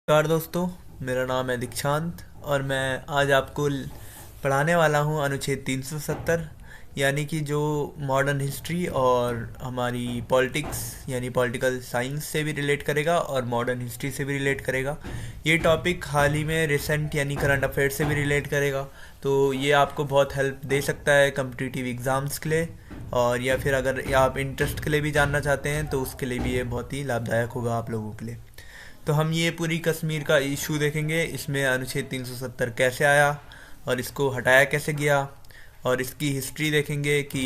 नमस्कार दोस्तों। मेरा नाम है दीक्षांत और मैं आज आपको पढ़ाने वाला हूँ अनुच्छेद 370, यानी कि जो मॉडर्न हिस्ट्री और हमारी पॉलिटिक्स यानी पॉलिटिकल साइंस से भी रिलेट करेगा और मॉडर्न हिस्ट्री से भी रिलेट करेगा। ये टॉपिक हाल ही में रिसेंट यानी करंट अफेयर से भी रिलेट करेगा, तो ये आपको बहुत हेल्प दे सकता है कम्पिटिटिव एग्ज़ाम्स के लिए, और या फिर अगर आप इंटरेस्ट के लिए भी जानना चाहते हैं तो उसके लिए भी ये बहुत ही लाभदायक होगा आप लोगों के लिए। तो हम ये पूरी कश्मीर का इशू देखेंगे, इसमें अनुच्छेद 370 कैसे आया और इसको हटाया कैसे गया, और इसकी हिस्ट्री देखेंगे कि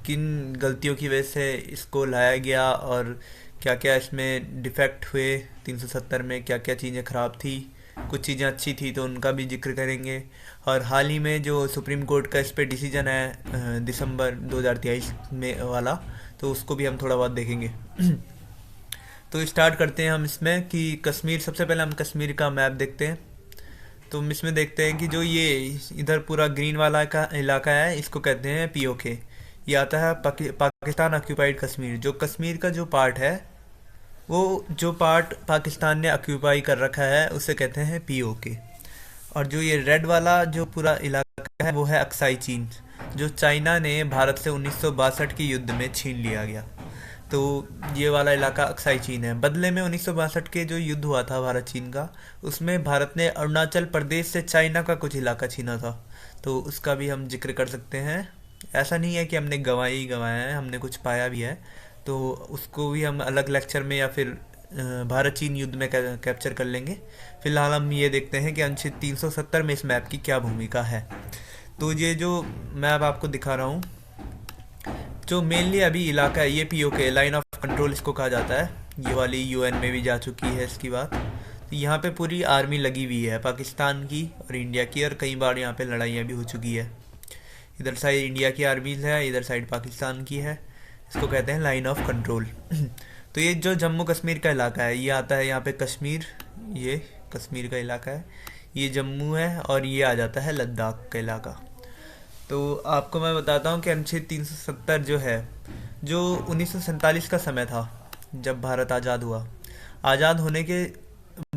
किन गलतियों की वजह से इसको लाया गया और क्या क्या इसमें डिफेक्ट हुए। 370 में क्या क्या चीज़ें ख़राब थी, कुछ चीज़ें अच्छी थी तो उनका भी जिक्र करेंगे। और हाल ही में जो सुप्रीम कोर्ट का इस पे डिसीजन है दिसंबर 2023 में वाला, तो उसको भी हम थोड़ा बहुत देखेंगे। तो स्टार्ट करते हैं हम इसमें कि कश्मीर, सबसे पहले हम कश्मीर का मैप देखते हैं। तो हम इसमें देखते हैं कि जो ये इधर पूरा ग्रीन वाला का इलाका है इसको कहते हैं पीओके। ये आता है पाकिस्तान ऑक्यूपाइड कश्मीर। जो कश्मीर का जो पार्ट है, वो जो पार्ट पाकिस्तान ने ऑक्यूपाई कर रखा है उसे कहते हैं पीओके। और जो ये रेड वाला जो पूरा इलाका है वो है अक्साई चीन, जो चाइना ने भारत से 1962 के युद्ध में छीन लिया गया। तो ये वाला इलाका अक्साई चीन है। बदले में 1962 के जो युद्ध हुआ था भारत चीन का, उसमें भारत ने अरुणाचल प्रदेश से चाइना का कुछ इलाका छीना था, तो उसका भी हम जिक्र कर सकते हैं। ऐसा नहीं है कि हमने गंवाया ही गंवाया है, हमने कुछ पाया भी है, तो उसको भी हम अलग लेक्चर में या फिर भारत चीन युद्ध में कैप्चर कर लेंगे। फिलहाल हम ये देखते हैं कि अनुच्छेद 370 में इस मैप की क्या भूमिका है। तो ये जो मैप आपको दिखा रहा हूँ, जो मेनली अभी इलाका है ये पीओके लाइन ऑफ कंट्रोल इसको कहा जाता है। ये वाली यूएन में भी जा चुकी है इसकी बात। तो यहाँ पे पूरी आर्मी लगी हुई है पाकिस्तान की और इंडिया की, और कई बार यहाँ पे लड़ाइयाँ भी हो चुकी है। इधर साइड इंडिया की आर्मीज है, इधर साइड पाकिस्तान की है। इसको कहते हैं लाइन ऑफ कंट्रोल। तो ये जो जम्मू कश्मीर का इलाका है, ये आता है यहाँ पे कश्मीर, ये कश्मीर का इलाका है, ये जम्मू है, और ये आ जाता है लद्दाख का इलाका। तो आपको मैं बताता हूँ कि अनुच्छेद 370 जो है, जो 1947 का समय था जब भारत आज़ाद हुआ। आज़ाद होने के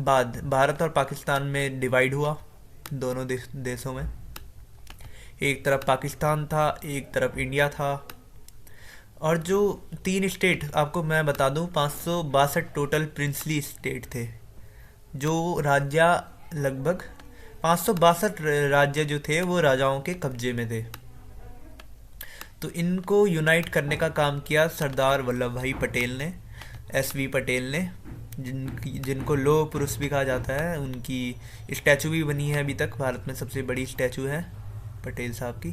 बाद भारत और पाकिस्तान में डिवाइड हुआ, दोनों देशों में। एक तरफ पाकिस्तान था, एक तरफ इंडिया था। और जो तीन स्टेट आपको मैं बता दूं, 562 टोटल प्रिंसली स्टेट थे। जो राज्य लगभग 562 राज्य जो थे वो राजाओं के कब्जे में थे। तो इनको यूनाइट करने का काम किया सरदार वल्लभ भाई पटेल ने, एस वी पटेल ने, जिनको लोह पुरुष भी कहा जाता है। उनकी स्टैचू भी बनी है, अभी तक भारत में सबसे बड़ी स्टैचू है पटेल साहब की।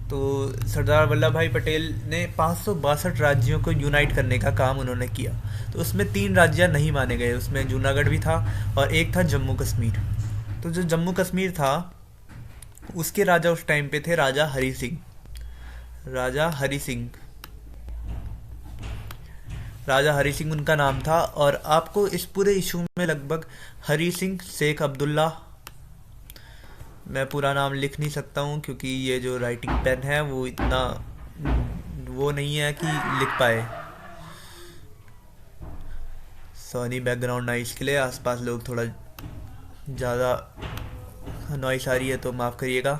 तो सरदार वल्लभ भाई पटेल ने 562 राज्यों को यूनाइट करने का काम उन्होंने किया। तो उसमें तीन राज्य नहीं माने गए, उसमें जूनागढ़ भी था और एक था जम्मू कश्मीर। तो जो जम्मू कश्मीर था उसके राजा उस टाइम पे थे राजा हरी सिंह। राजा हरी सिंह, राजा हरी सिंह उनका नाम था। और आपको इस पूरे इशू में लगभग हरी सिंह शेख अब्दुल्ला, मैं पूरा नाम लिख नहीं सकता हूँ क्योंकि ये जो राइटिंग पेन है वो इतना वो नहीं है कि लिख पाए। सॉरी बैकग्राउंड नॉइस के लिए, आसपास लोग थोड़ा ज़्यादा नॉइस आ रही है तो माफ़ करिएगा।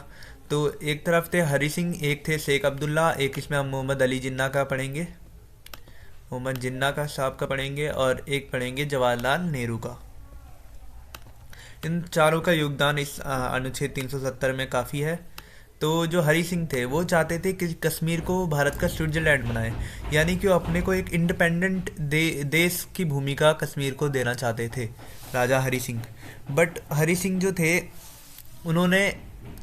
तो एक तरफ थे हरी सिंह, एक थे शेख अब्दुल्ला, एक इसमें हम मोहम्मद अली जिन्ना का पढ़ेंगे, मोहम्मद जिन्ना का साहब का पढ़ेंगे, और एक पढ़ेंगे जवाहरलाल नेहरू का। इन चारों का योगदान इस अनुच्छेद 370 में काफ़ी है। तो जो हरी सिंह थे वो चाहते थे कि कश्मीर को भारत का स्विट्जरलैंड बनाए, यानी कि वो अपने को एक इंडिपेंडेंट देश की भूमिका कश्मीर को देना चाहते थे राजा हरी सिंह। बट हरी सिंह जो थे, उन्होंने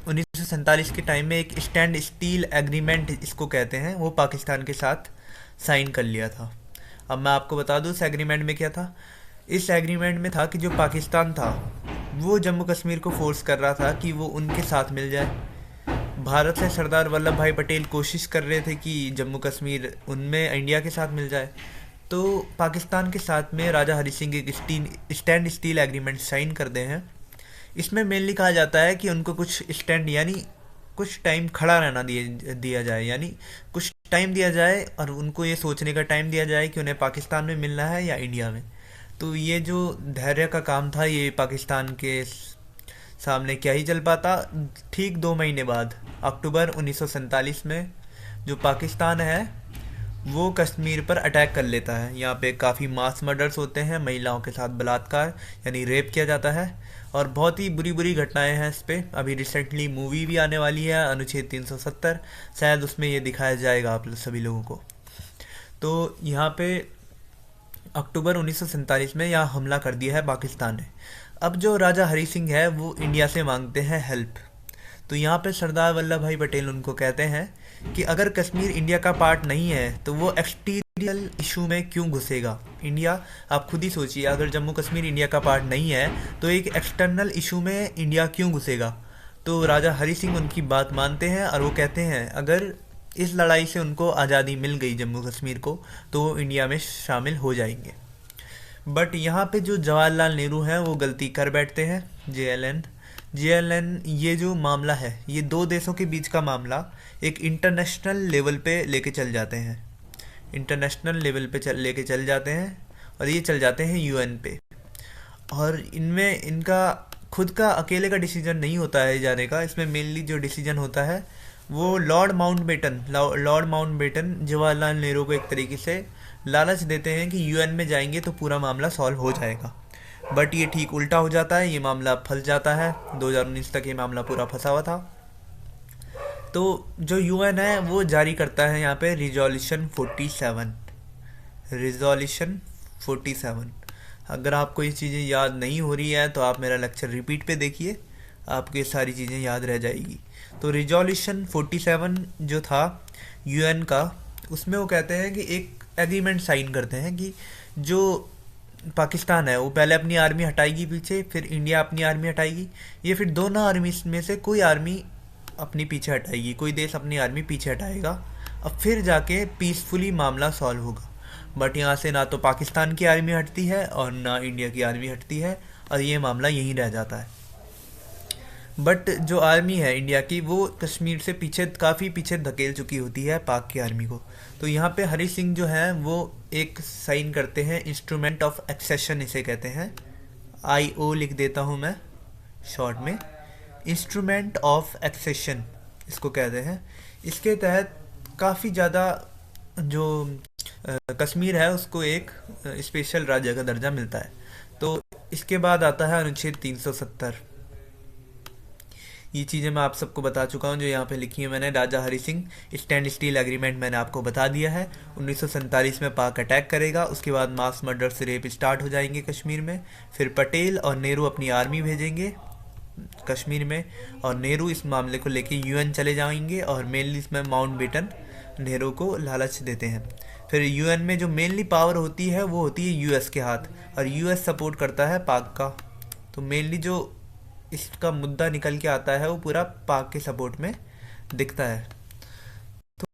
1947 के टाइम में एक स्टैंड स्टील एग्रीमेंट इसको कहते हैं, वो पाकिस्तान के साथ साइन कर लिया था। अब मैं आपको बता दूं इस एग्रीमेंट में क्या था। इस एग्रीमेंट में था कि जो पाकिस्तान था वो जम्मू कश्मीर को फोर्स कर रहा था कि वो उनके साथ मिल जाए। भारत से सरदार वल्लभ भाई पटेल कोशिश कर रहे थे कि जम्मू कश्मीर उनमें इंडिया के साथ मिल जाए। तो पाकिस्तान के साथ में राजा हरी सिंह एक स्टैंड स्टील एग्रीमेंट साइन करते हैं। इसमें मेनली कहा जाता है कि उनको कुछ स्टैंड यानी कुछ टाइम खड़ा रहना दिया जाए, यानी कुछ टाइम दिया जाए और उनको ये सोचने का टाइम दिया जाए कि उन्हें पाकिस्तान में मिलना है या इंडिया में। तो ये जो धैर्य का काम था ये पाकिस्तान के सामने क्या ही चल पाता। ठीक 2 महीने बाद अक्टूबर 1947 में जो पाकिस्तान है वो कश्मीर पर अटैक कर लेता है। यहाँ पे काफ़ी मास मर्डर्स होते हैं, महिलाओं के साथ बलात्कार यानी रेप किया जाता है, और बहुत ही बुरी बुरी घटनाएं हैं इस पे। अभी रिसेंटली मूवी भी आने वाली है अनुच्छेद 370, शायद उसमें ये दिखाया जाएगा आप सभी लोगों को। तो यहाँ पे अक्टूबर 1947 में यहाँ हमला कर दिया है पाकिस्तान ने। अब जो राजा हरी सिंह है वो इंडिया से मांगते हैं हेल्प। तो यहाँ पे सरदार वल्लभ भाई पटेल उनको कहते हैं कि अगर कश्मीर इंडिया का पार्ट नहीं है तो वो एक्सटीरियल इशू में क्यों घुसेगा। इंडिया, आप खुद ही सोचिए, अगर जम्मू कश्मीर इंडिया का पार्ट नहीं है तो एक एक्सटर्नल इशू में इंडिया क्यों घुसेगा। तो राजा हरी सिंह उनकी बात मानते हैं और वो कहते हैं अगर इस लड़ाई से उनको आज़ादी मिल गई जम्मू कश्मीर को तो वो इंडिया में शामिल हो जाएंगे। बट यहाँ पे जो जवाहरलाल नेहरू हैं वो गलती कर बैठते हैं। जेएलएन ये जो मामला है ये दो देशों के बीच का मामला एक इंटरनेशनल लेवल पे लेके चल जाते हैं। इंटरनेशनल लेवल पे लेके चल जाते हैं और ये चल जाते हैं यूएन पे। और इनमें इनका खुद का अकेले का डिसीजन नहीं होता है जाने का। इसमें मेनली जो डिसीजन होता है वो लॉर्ड माउंटबेटन जवाहरलाल नेहरू को एक तरीके से लालच देते हैं कि यूएन में जाएंगे तो पूरा मामला सॉल्व हो जाएगा। बट ये ठीक उल्टा हो जाता है, ये मामला फंस जाता है। 2019 तक ये मामला पूरा फंसा हुआ था। तो जो यूएन है वो जारी करता है यहाँ पे रिजोल्यूशन 47। अगर आपको ये चीज़ें याद नहीं हो रही है तो आप मेरा लेक्चर रिपीट पे देखिए, आपको ये सारी चीज़ें याद रह जाएगी। तो रिजोल्यूशन 47 जो था यूएन का, उसमें वो कहते हैं कि एक एग्रीमेंट साइन करते हैं कि जो पाकिस्तान है वो पहले अपनी आर्मी हटाएगी पीछे, फिर इंडिया अपनी आर्मी हटाएगी, ये फिर दोनों आर्मी में से कोई आर्मी अपनी पीछे हटाएगी, कोई देश अपनी आर्मी पीछे हटाएगा। अब फिर जाके पीसफुली मामला सॉल्व होगा। बट यहाँ से ना तो पाकिस्तान की आर्मी हटती है और ना इंडिया की आर्मी हटती है और ये मामला यहीं रह जाता है। बट जो आर्मी है इंडिया की वो कश्मीर से पीछे, काफ़ी पीछे धकेल चुकी होती है पाक की आर्मी को। तो यहाँ पे हरी सिंह जो हैं वो एक साइन करते हैं, इंस्ट्रूमेंट ऑफ एक्सेशन इसे कहते हैं, IO लिख देता हूँ मैं शॉर्ट में, इंस्ट्रूमेंट ऑफ एक्सेशन इसको कहते हैं। इसके तहत काफ़ी ज़्यादा जो कश्मीर है उसको एक स्पेशल राज्य का दर्जा मिलता है। तो इसके बाद आता है अनुच्छेद 370। ये चीज़ें मैं आप सबको बता चुका हूँ जो यहाँ पे लिखी है मैंने। राजा Hari Singh standstill agreement मैंने आपको बता दिया है। 1947 में पाक अटैक करेगा, उसके बाद मास मर्डर से रेप स्टार्ट हो जाएंगे कश्मीर में। फिर पटेल और नेहरू अपनी आर्मी भेजेंगे कश्मीर में और नेहरू इस मामले को लेके यूएन चले जाएंगे और मेनली इसमें माउंटबेटन नेहरू को लालच देते हैं। फिर यूएन में जो मेनली पावर होती है वो होती है यूएस के हाथ और यूएस सपोर्ट करता है पाक का। तो मेनली जो इसका मुद्दा निकल के आता है वो पूरा पाक के सपोर्ट में दिखता है। तो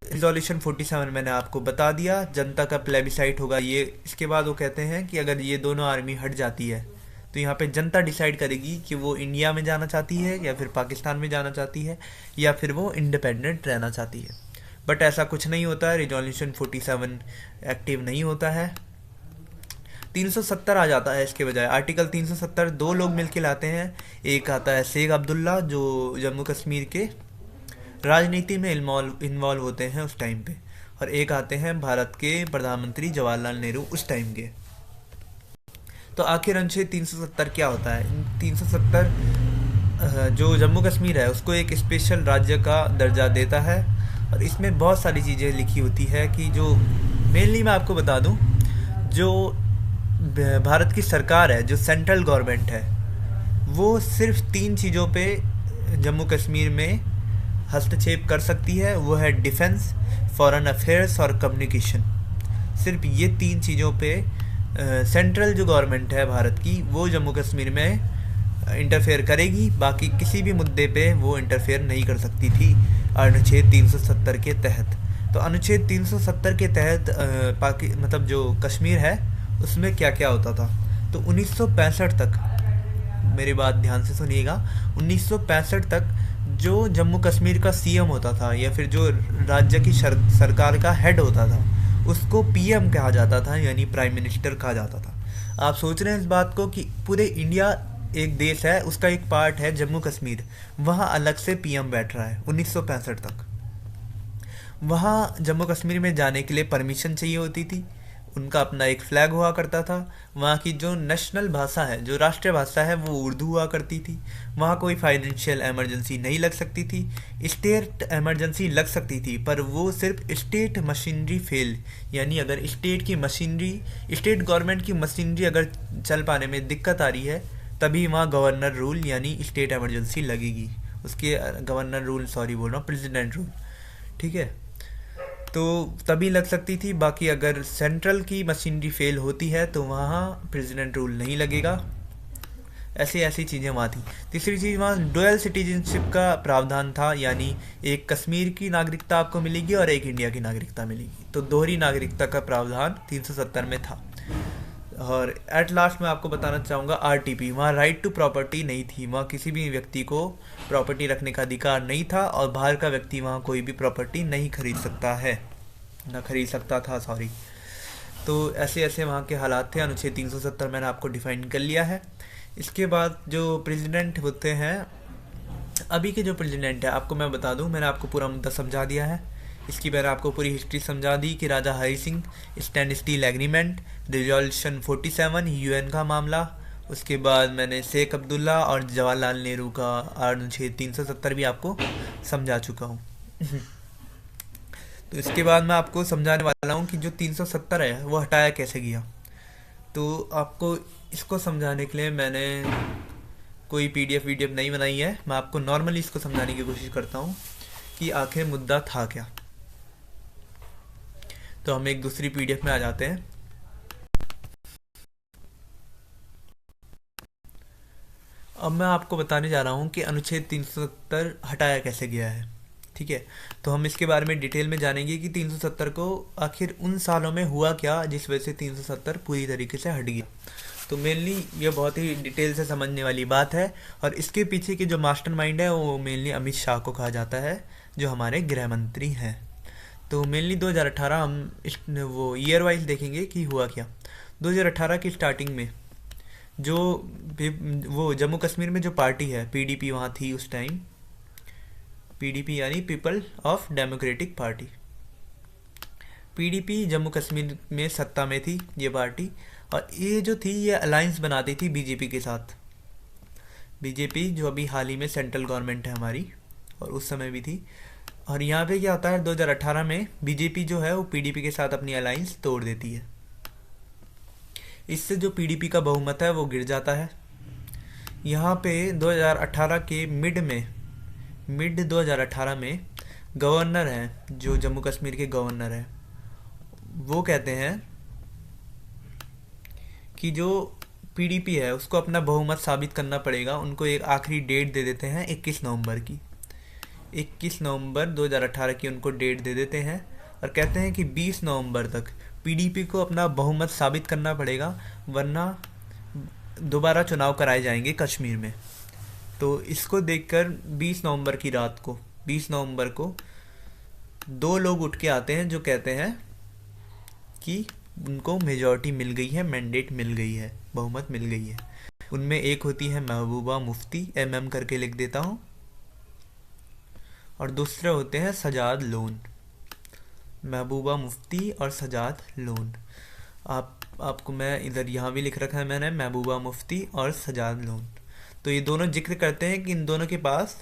रिजोल्यूशन 47 मैंने आपको बता दिया, जनता का प्लेबिसाइट होगा ये। इसके बाद वो कहते हैं कि अगर ये दोनों आर्मी हट जाती है तो यहाँ पे जनता डिसाइड करेगी कि वो इंडिया में जाना चाहती है या फिर पाकिस्तान में जाना चाहती है या फिर वो इंडिपेंडेंट रहना चाहती है। बट ऐसा कुछ नहीं होता है, रिजोल्यूशन 47 एक्टिव नहीं होता है। 370 आ जाता है इसके बजाय। आर्टिकल 370 दो लोग मिलके लाते हैं। एक आता है शेख अब्दुल्ला जो जम्मू कश्मीर के राजनीति में इन्वॉल्व होते हैं उस टाइम पे, और एक आते हैं भारत के प्रधानमंत्री जवाहरलाल नेहरू उस टाइम के। तो आखिर अनुच्छेद 370 क्या होता है? 370 जो जम्मू कश्मीर है उसको एक स्पेशल राज्य का दर्जा देता है और इसमें बहुत सारी चीज़ें लिखी होती है कि जो मेनली मैं आपको बता दूं, जो भारत की सरकार है, जो सेंट्रल गवर्नमेंट है, वो सिर्फ 3 चीज़ों पे जम्मू कश्मीर में हस्तक्षेप कर सकती है। वो है डिफेंस, फॉरेन अफेयर्स और कम्युनिकेशन। सिर्फ ये 3 चीज़ों पे सेंट्रल जो गवर्नमेंट है भारत की वो जम्मू कश्मीर में इंटरफेयर करेगी, बाकी किसी भी मुद्दे पे वो इंटरफेयर नहीं कर सकती थी अनुच्छेद 370 के तहत। तो अनुच्छेद 370 के तहत मतलब जो कश्मीर है उसमें क्या क्या होता था। तो 1965 तक, मेरी बात ध्यान से सुनिएगा, 1965 तक जो जम्मू कश्मीर का सीएम होता था या फिर जो राज्य की सरकार का हेड होता था उसको पीएम कहा जाता था, यानी प्राइम मिनिस्टर कहा जाता था। आप सोच रहे हैं इस बात को कि पूरे इंडिया एक देश है, उसका एक पार्ट है जम्मू कश्मीर, वहाँ अलग से पीएम बैठ रहा है 1965 तक। वहाँ जम्मू कश्मीर में जाने के लिए परमिशन चाहिए होती थी। उनका अपना एक फ्लैग हुआ करता था। वहाँ की जो नेशनल भाषा है, जो राष्ट्रीय भाषा है, वो उर्दू हुआ करती थी। वहाँ कोई फाइनेंशियल इमरजेंसी नहीं लग सकती थी। स्टेट इमरजेंसी लग सकती थी, पर वो सिर्फ स्टेट मशीनरी फेल, यानी अगर स्टेट की मशीनरी, स्टेट गवर्नमेंट की मशीनरी अगर चल पाने में दिक्कत आ रही है, तभी वहाँ गवर्नर रूल यानी स्टेट इमरजेंसी लगेगी। उसके गवर्नर रूल, सॉरी बोल रहा हूँ, प्रेसिडेंट रूल, ठीक है। तो तभी लग सकती थी। बाकी अगर सेंट्रल की मशीनरी फेल होती है तो वहाँ प्रेसिडेंट रूल नहीं लगेगा। ऐसी ऐसी चीज़ें वहाँ थी। तीसरी चीज़, वहाँ डुअल सिटीजनशिप का प्रावधान था, यानी एक कश्मीर की नागरिकता आपको मिलेगी और एक इंडिया की नागरिकता मिलेगी। तो दोहरी नागरिकता का प्रावधान 370 में था। और एट लास्ट मैं आपको बताना चाहूँगा आरटीपी, वहाँ राइट टू प्रॉपर्टी नहीं थी। वहाँ किसी भी व्यक्ति को प्रॉपर्टी रखने का अधिकार नहीं था, और बाहर का व्यक्ति वहाँ कोई भी प्रॉपर्टी नहीं खरीद सकता है, ना खरीद सकता था, सॉरी। तो ऐसे ऐसे वहाँ के हालात थे। अनुच्छेद 370 मैंने आपको डिफाइन कर लिया है। इसके बाद जो प्रेसिडेंट होते हैं, अभी के जो प्रेसिडेंट है, आपको मैं बता दूं, मैंने आपको पूरा मुद्दा समझा दिया है। इसकी मैंने आपको पूरी हिस्ट्री समझा दी कि Raja Hari Singh, standstill agreement, resolution 47 UN का मामला। उसके बाद मैंने शेख अब्दुल्ला और जवाहरलाल नेहरू का अनुच्छेद 370 भी आपको समझा चुका हूँ। तो इसके बाद मैं आपको समझाने वाला हूँ कि जो 370 है वो हटाया कैसे गया। तो आपको इसको समझाने के लिए मैंने कोई पीडीएफ वीडीएफ नहीं बनाई है। मैं आपको नॉर्मली इसको समझाने की कोशिश करता हूँ कि आखिर मुद्दा था क्या। तो हम एक दूसरी पीडीएफ में आ जाते हैं। अब मैं आपको बताने जा रहा हूँ कि अनुच्छेद 370 हटाया कैसे गया है, ठीक है। तो हम इसके बारे में डिटेल में जानेंगे कि 370 को आखिर उन सालों में हुआ क्या जिस वजह से 370 पूरी तरीके से हट गया। तो मेनली ये बहुत ही डिटेल से समझने वाली बात है, और इसके पीछे की जो मास्टरमाइंड है वो मेनली अमित शाह को कहा जाता है, जो हमारे गृह मंत्री हैं। तो मेनली 2018 हम वो ईयर वाइज देखेंगे कि हुआ क्या। 2018 की स्टार्टिंग में जो वो जम्मू कश्मीर में जो पार्टी है पीडीपी वहाँ थी उस टाइम। पीडीपी यानी people of democratic party. PDP Jammu Kashmir में सत्ता में थी ये पार्टी, और ये जो थी ये अलायंस बनाती थी बीजेपी के साथ। बीजेपी जो अभी हाल ही में सेंट्रल गवर्नमेंट है हमारी, और उस समय भी थी। और यहाँ पे क्या होता है, 2018 में बीजेपी जो है वो पीडीपी के साथ अपनी अलायंस तोड़ देती है। इससे जो पीडीपी का बहुमत है वो गिर जाता है। यहाँ पे 2018 के मिड 2018 में गवर्नर हैं, जो जम्मू कश्मीर के गवर्नर हैं, वो कहते हैं कि जो पीडीपी है उसको अपना बहुमत साबित करना पड़ेगा। उनको एक आखिरी डेट दे देते हैं 21 नवंबर की। 21 नवंबर 2018 की उनको डेट दे देते हैं, और कहते हैं कि 20 नवंबर तक पीडीपी को अपना बहुमत साबित करना पड़ेगा, वरना दोबारा चुनाव कराए जाएंगे कश्मीर में। तो इसको देखकर 20 नवंबर को दो लोग उठ के आते हैं जो कहते हैं कि उनको मेजॉरिटी मिल गई है, मैंडेट मिल गई है, बहुमत मिल गई है। उनमें एक होती है महबूबा मुफ्ती, एमएम करके लिख देता हूँ, और दूसरे होते हैं सजाद लोन। महबूबा मुफ्ती और सजाद लोन। आपको मैं इधर यहाँ भी लिख रखा है मैंने, महबूबा मुफ्ती और सजाद लोन। तो ये दोनों जिक्र करते हैं कि इन दोनों के पास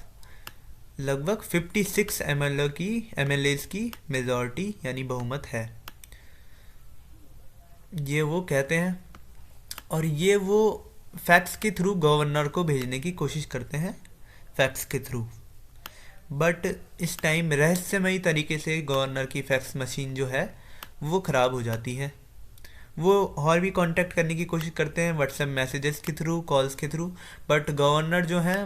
लगभग 56 एमएलएज की मेजॉरिटी यानी बहुमत है, ये वो कहते हैं। और ये वो फैक्स के थ्रू गवर्नर को भेजने की कोशिश करते हैं, फैक्स के थ्रू। बट इस टाइम रहस्यमयी तरीके से गवर्नर की फैक्स मशीन जो है वो ख़राब हो जाती है। वो और भी कांटेक्ट करने की कोशिश करते हैं व्हाट्सएप मैसेजेस के थ्रू, कॉल्स के थ्रू, बट गवर्नर जो हैं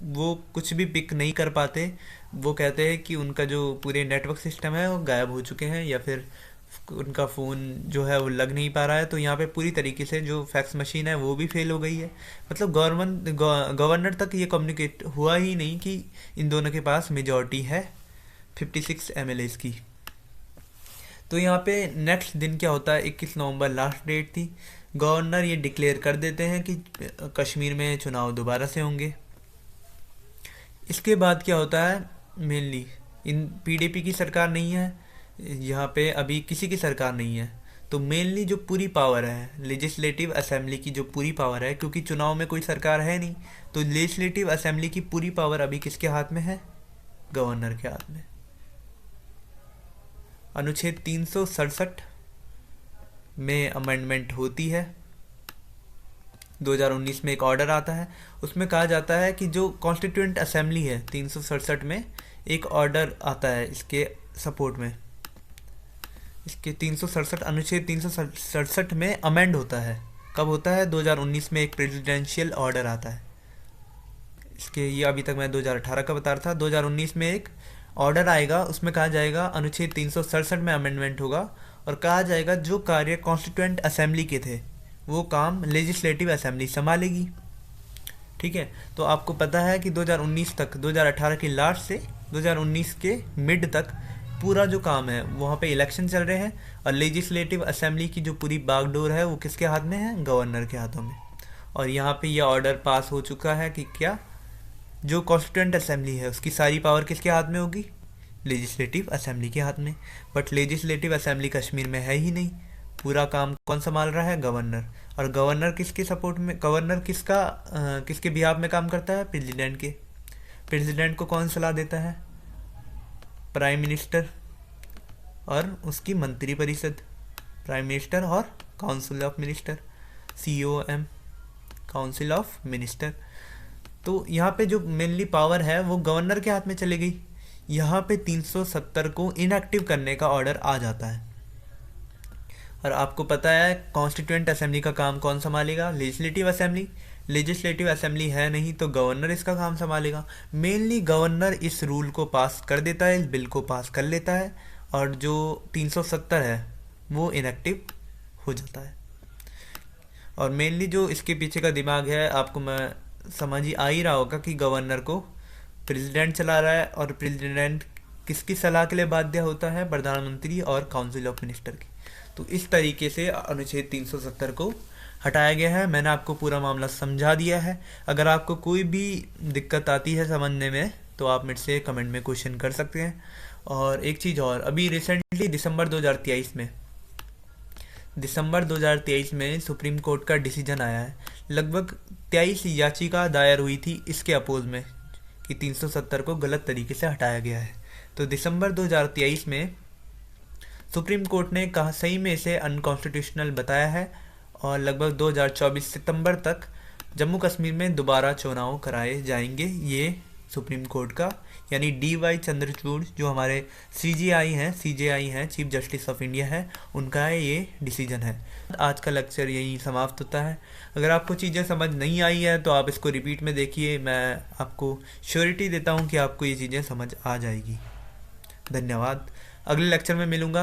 वो कुछ भी पिक नहीं कर पाते। वो कहते हैं कि उनका जो पूरे नेटवर्क सिस्टम है वो गायब हो चुके हैं, या फिर उनका फ़ोन जो है वो लग नहीं पा रहा है। तो यहाँ पे पूरी तरीके से जो फैक्स मशीन है वो भी फेल हो गई है। मतलब गवर्नर तक ये कम्युनिकेट हुआ ही नहीं कि इन दोनों के पास मेजॉरिटी है 56 एमएलएस की। तो यहाँ पे नेक्स्ट दिन क्या होता है, 21 नवंबर लास्ट डेट थी। गवर्नर ये डिक्लेयर कर देते हैं कि कश्मीर में चुनाव दोबारा से होंगे। इसके बाद क्या होता है, मेनली इन पीडीपी की सरकार नहीं है, यहाँ पे अभी किसी की सरकार नहीं है, तो मेनली जो पूरी पावर है लेजिस्लेटिव असेंबली की, जो पूरी पावर है, क्योंकि चुनाव में कोई सरकार है नहीं, तो लेजिस्लेटिव असेंबली की पूरी पावर अभी किसके हाथ में है, गवर्नर के हाथ में। अनुच्छेद 367 में अमेंडमेंट होती है, 2019 में एक ऑर्डर आता है, उसमें कहा जाता है कि जो कॉन्स्टिट्यूएंट असेंबली है 367 में एक ऑर्डर आता है इसके सपोर्ट में, इसके 367 अनुच्छेद 367 में अमेंड होता है। कब होता है, 2019 में एक प्रेसिडेंशियल ऑर्डर आता है इसके, ये अभी तक मैं 2018 का बता रहा था, 2019 में एक ऑर्डर आएगा, उसमें कहा जाएगा अनुच्छेद 367 में अमेंडमेंट होगा और कहा जाएगा जो कार्य कॉन्स्टिट्यूएंट असेंबली के थे वो काम लेजिस्लेटिव असेंबली संभालेगी। ठीक है, तो आपको पता है कि 2019 तक, 2018 की लास्ट से 2019 के मिड तक पूरा जो काम है वहाँ पे इलेक्शन चल रहे हैं और लेजिस्लेटिव असेंबली की जो पूरी बागडोर है वो किसके हाथ में है, गवर्नर के हाथों में। और यहाँ पे ये ऑर्डर पास हो चुका है कि क्या जो कॉन्स्टिट्यूएंट असेंबली है उसकी सारी पावर किसके हाथ में होगी, लेजिस्लेटिव असेंबली के हाथ में। बट लेजिस्लेटिव असेंबली कश्मीर में है ही नहीं, पूरा काम कौन संभाल रहा है, गवर्नर। और गवर्नर किसके सपोर्ट में, गवर्नर किसके बिहाफ में काम करता है, प्रेसिडेंट के। प्रेसिडेंट को कौन सलाह देता है, प्राइम मिनिस्टर और उसकी मंत्री परिषद, प्राइम मिनिस्टर और council of minister, COM, council of minister. तो यहाँ पे जो मेनली पावर है वो गवर्नर के हाथ में चली गई। यहाँ पे 370 को इनएक्टिव करने का ऑर्डर आ जाता है। और आपको पता है कॉन्स्टिट्यूएंट असेंबली का काम कौन संभालेगा, लेजिस्लेटिव असेंबली। लेजिस्लेटिव असेंबली है नहीं तो गवर्नर इसका काम संभालेगा। मेनली गवर्नर इस रूल को पास कर देता है, इस बिल को पास कर लेता है और जो 370 है वो इनएक्टिव हो जाता है। और मेनली जो इसके पीछे का दिमाग है आपको मैं समझ ही आ ही रहा होगा कि गवर्नर को प्रेसिडेंट चला रहा है और प्रेसिडेंट किसकी सलाह के लिए बाध्य होता है, प्रधानमंत्री और काउंसिल ऑफ मिनिस्टर की। तो इस तरीके से अनुच्छेद 370 को हटाया गया है। मैंने आपको पूरा मामला समझा दिया है। अगर आपको कोई भी दिक्कत आती है समझने में तो आप मेरे से कमेंट में क्वेश्चन कर सकते हैं। और एक चीज़ और, अभी रिसेंटली दिसंबर 2023 में सुप्रीम कोर्ट का डिसीजन आया है। लगभग 23 याचिका दायर हुई थी इसके अपोज में कि 370 को गलत तरीके से हटाया गया है। तो दिसंबर 2023 में सुप्रीम कोर्ट ने कहा सही में इसे अनकॉन्स्टिट्यूशनल बताया है और लगभग 2024 सितंबर तक जम्मू कश्मीर में दोबारा चुनाव कराए जाएंगे। ये सुप्रीम कोर्ट का यानी DY चंद्रचूड़ जो हमारे CJI हैं, चीफ जस्टिस ऑफ इंडिया है, उनका ये डिसीजन है। आज का लेक्चर यही समाप्त होता है। अगर आपको चीज़ें समझ नहीं आई है तो आप इसको रिपीट में देखिए, मैं आपको श्योरिटी देता हूँ कि आपको ये चीज़ें समझ आ जाएगी। धन्यवाद, अगले लेक्चर में मिलूँगा।